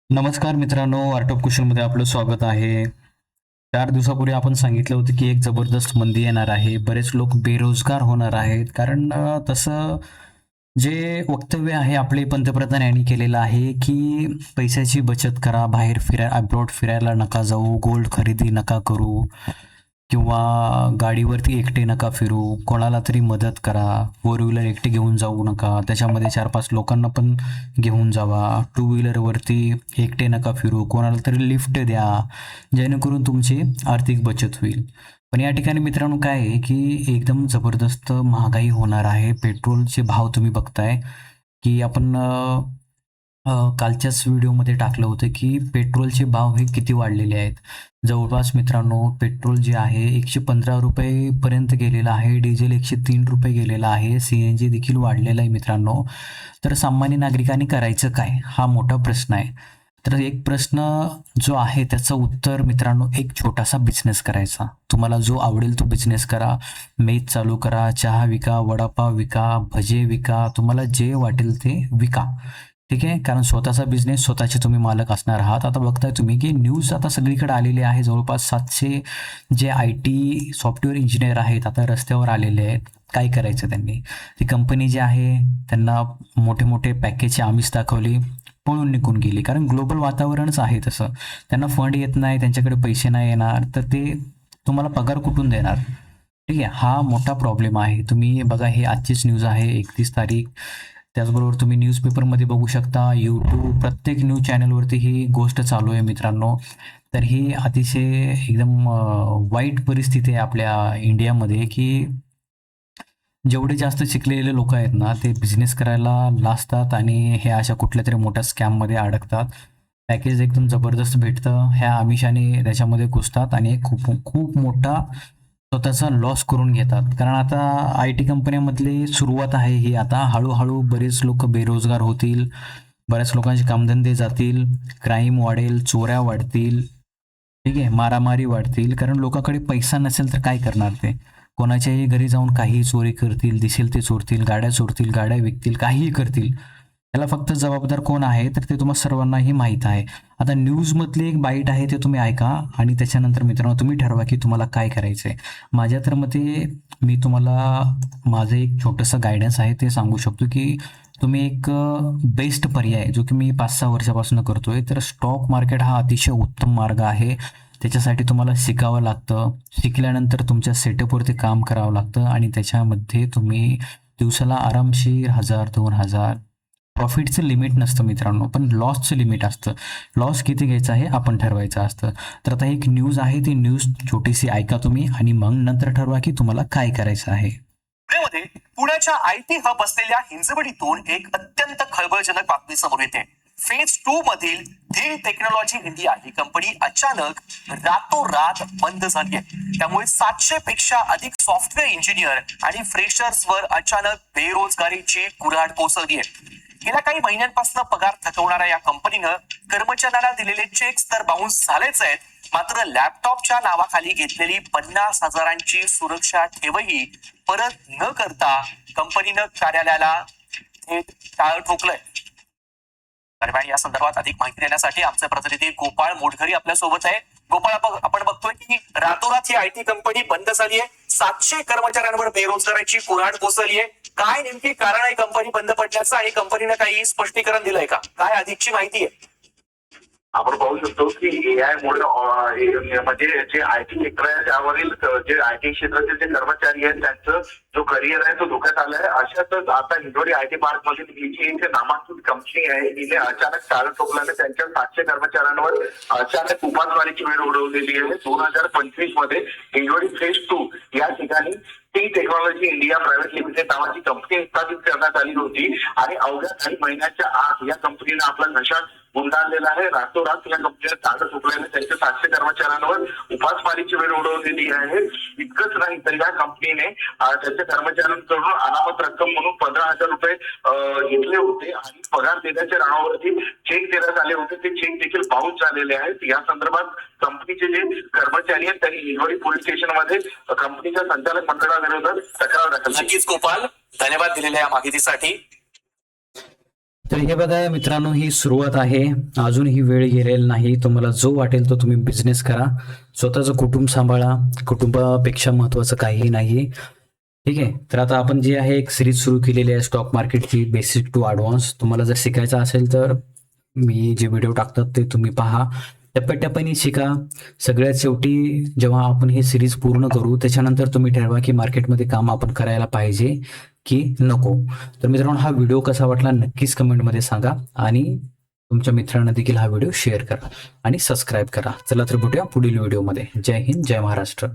नमस्कार मित्रांनो, art of कुशलमध्ये आपलं स्वागत आहे. 4 दिवसापूर्वी आपण सांगितलं होतं, की एक जबरदस्त मंदी येणार आहे. बरेच लोक बेरोजगार होणार आहेत. कारण तसं जे वक्तव्य आहे आपले पंतप्रधान यांनी केलेलं आहे, की पैशाची बचत करा, बाहेर अब्रॉड फिरायला नका जाऊ, गोल्ड खरेदी नका करू किंवा गाडीवरती एकटे नका फिरू, कोणाला तरी मदत करा, फोर व्हीलर एकटे घेऊन जाऊ नका, त्याच्यामध्ये 4-5 लोकांना पण घेऊन जावा, टू व्हीलरवरती एकटे नका फिरू, कोणाला तरी लिफ्ट द्या, जेणेकरून तुमची आर्थिक बचत होईल. पण या ठिकाणी मित्रांनो काय आहे, की एकदम जबरदस्त महागाई होणार आहे. पेट्रोलचे भाव तुम्ही बघताय, की आपण कालच्याच व्हिडिओमध्ये टाकलं होतं, की पेट्रोलचे भाव हे किती वाढलेले आहेत. जवळपास मित्रांनो पेट्रोल जे आहे ₹115 पर्यंत गेलेलं आहे. डिझेल ₹103 गेलेलं आहे. CNG देखील वाढलेलं आहे मित्रांनो. तर सामान्य नागरिकांनी करायचं काय? हा मोठा प्रश्न आहे. तर एक प्रश्न जो आहे त्याचं उत्तर मित्रांनो, एक छोटासा बिझनेस करायचा. तुम्हाला जो आवडेल तो बिझनेस करा. मेस चालू करा, चहा विका, वडापाव विका, भजे विका, तुम्हाला जे वाटेल ते विका. ठीक आहे. कारण स्वतःचा बिझनेस स्वतःचे तुम्ही मालक असणार आहात. आता बघताय तुम्ही की न्यूज आता सगळीकडे आलेली आहे. जवळपास 700 जे IT सॉफ्टवेअर इंजिनिअर आहेत आता रस्त्यावर आलेले आहेत. काय करायचं त्यांनी? ती कंपनी जी आहे त्यांना मोठे-मोठे पॅकेजची आमिष दाखवली, पळून निघून गेली. कारण ग्लोबल वातावरणच आहे तसं. त्यांना फंड येत नाही, त्यांच्याकडे पैसे नाही येणार, तर ते तुम्हाला पगार कुठून देणार? ठीक आहे. हा मोठा प्रॉब्लेम आहे. तुम्ही बघा हे आजचीच न्यूज आहे 31 तारीख. त्याचबरोबर तुम्ही न्यूजपेपरमध्ये बघू शकता, YouTube प्रत्येक न्यूज चॅनलवरती ही गोष्ट चालू आहे मित्रांनो. तर ही अतिशय एकदम वाईट परिस्थिती आहे आपल्या इंडियामध्ये, की जेवढे जास्त शिकलेले लोकं आहेत ना, ते बिझनेस करायला लाजतात आणि हे अशा कुठल्यातरी मोठ्या स्कॅममध्ये अडकतात. पॅकेज एकदम जबरदस्त भेटतं. ह्या आमिषाने त्याच्यामध्ये घुसतात आणि खूप खूप मोठा स्वतःचा लॉस करून घेतात. कारण आता IT कंपन्यांमधली सुरुवात आहे ही. आता हळू बरेच लोकं बेरोजगार होतील. बऱ्याच लोकांचे कामधंदे जातील, क्राईम वाढेल, चोऱ्या वाढतील. ठीक आहे, मारामारी वाढतील. कारण लोकांकडे पैसा नसेल तर काय करणार ते? कोणाच्याही घरी जाऊन काहीही चोरी करतील, दिसेल ते चोरतील, गाड्या चोरतील, गाड्या विकतील, काहीही करतील. त्याला फक्त जबाबदार कोण आहे तर ते तुम्हा सर्वांनाही माहीत आहे. आता न्यूजमधली एक बाईट आहे ते तुम्ही ऐका आणि त्याच्यानंतर मित्रांनो तुम्ही ठरवा की तुम्हाला काय करायचंय. माझ्या तर मते मी तुम्हाला माझं एक छोटंसं गाईडन्स आहे ते सांगू शकतो, की तुम्ही एक बेस्ट पर्याय जो की मी 5-6 वर्षापासून करतोय. तर स्टॉक मार्केट हा अतिशय उत्तम मार्ग आहे. त्याच्यासाठी तुम्हाला शिकावं लागतं. शिकल्यानंतर तुमच्या सेटअपवरती काम करावं लागतं आणि त्याच्यामध्ये तुम्ही दिवसाला आरामशीर 1000-2000 प्रॉफिटचं लिमिट नसतं मित्रांनो, पण लॉसचं लिमिट असतं. लॉस किती घ्यायचा आहे आपण ठरवायचं असतं. तर आता एक न्यूज आहे, ती न्यूज छोटीशी ऐका तुम्ही आणि मग नंतर ठरवा की तुम्हाला काय करायचं आहे. पुण्यामध्ये पुण्याच्या IT हब असलेल्या हिंजवडीतून एक अत्यंत खळबळजनक बातमी समोर येते. फेज 2 मधील थिंग टेक्नॉलॉजी इंडिया ही कंपनी अचानक रातोरात बंद झाली आहे. त्यामुळे 700 पेक्षा अधिक सॉफ्टवेअर इंजिनियर आणि फ्रेशर्स वर अचानक बेरोजगारीची कुऱ्हाड कोसळली आहे. गेल्या काही महिन्यांपासून पगार थकवणाऱ्या या कंपनीनं कर्मचाऱ्यांना दिलेले चेक्स तर बाउन्स झालेच आहेत, मात्र लॅपटॉपच्या नावाखाली घेतलेली 50,000ची सुरक्षा ठेवही परत न करता कंपनीनं कार्यालयाला थेट टाळ ठोकलंय. दरम्यान या संदर्भात अधिक माहिती देण्यासाठी आमचे प्रतिनिधी गोपाळ मोटघरी आपल्या सोबत आहे. गोपाळ, आपण बघतोय की रातोरात ही IT कंपनी बंद झाली आहे. 700 कर्मचाऱ्यांवर बेरोजगारीची कुऱ्हाड कोसळली आहे. काय नेमकी कारण आहे कंपनी बंद पडण्याचं आणि कंपनीनं काही स्पष्टीकरण दिलंय का? काय अधिकची माहिती आहे? आपण पाहू शकतो की AI मुळे म्हणजे जे IT सेक्टर आहे त्यावरील जे IT क्षेत्रातील जे कर्मचारी आहेत त्यांचं जो करिअर आहे तो धोक्यात आलाय. अशातच आता हिंजवडी IT पार्क मधील ही जी एक नामांकित कंपनी आहे हिने अचानक टाळं ठोकल्याने त्यांच्या 700 कर्मचाऱ्यांवर अचानक उपासमारीची वेळ उडवलेली आहे. 2025 मध्ये हिंजवडी फेज 2 या ठिकाणी thing technology India private limited नावाची कंपनी स्थापित करण्यात आली होती आणि अवघ्या काही महिन्याच्या आत या कंपनीने आपला नशा गुंडाळलेला आहे. रातोरात या कंपनीला टाळं ठोकल्याने त्यांच्या 700 कर्मचाऱ्यांवर उपासमारीची वेळ उडवलेली आहे. इतकंच नाही तर या कंपनीने त्यांच्या कर्मचाऱ्यांकडून अनामत रक्कम म्हणून 15,000 रुपये घेतले होते आणि पगार देण्याच्या नावावरती चेक देण्यात आले होते. ते चेक देखील बाउन्स झालेले आहेत. या संदर्भात कंपनीचे जे कर्मचारी आहेत त्यांनी हिंजवडी पोलीस स्टेशनमध्ये कंपनीच्या संचालक मंडळाविरोधात तक्रार दाखल केली. नक्कीच गोपाल, धन्यवाद दिलेल्या या माहितीसाठी. तर हे बघा मित्रांनो, ही सुरुवात आहे, अजून ही वेळ गेलेली नाही. तुम्हाला जो वाटेल तो तुम्ही बिझनेस करा, स्वतःचं कुटुंब सांभाळा, कुटुंबापेक्षा महत्वाचं काहीही नाही. ठीक आहे. तर आता आपण जे आहे एक सिरीज सुरू केलेली आहे स्टॉक मार्केटची, बेसिक टू ॲडव्हान्स. तुम्हाला जर शिकायचं असेल तर मी जे व्हिडिओ टाकतात ते तुम्ही पहा, टप्प्याटप्प्याने शिका. सगळ्यात शेवटी जेव्हा आपण ही सिरीज पूर्ण करू त्याच्यानंतर तुम्ही ठरवा की मार्केटमध्ये काम आपण करायला पाहिजे की नको. तर मित्रांनो, हा व्हिडिओ कसा वाटला नक्कीच कमेंटमध्ये सांगा आणि तुमच्या मित्रांना देखील हा व्हिडिओ शेअर करा आणि सबस्क्राईब करा. चला तर भेटूया पुढील व्हिडिओमध्ये. जय हिंद, जय महाराष्ट्र.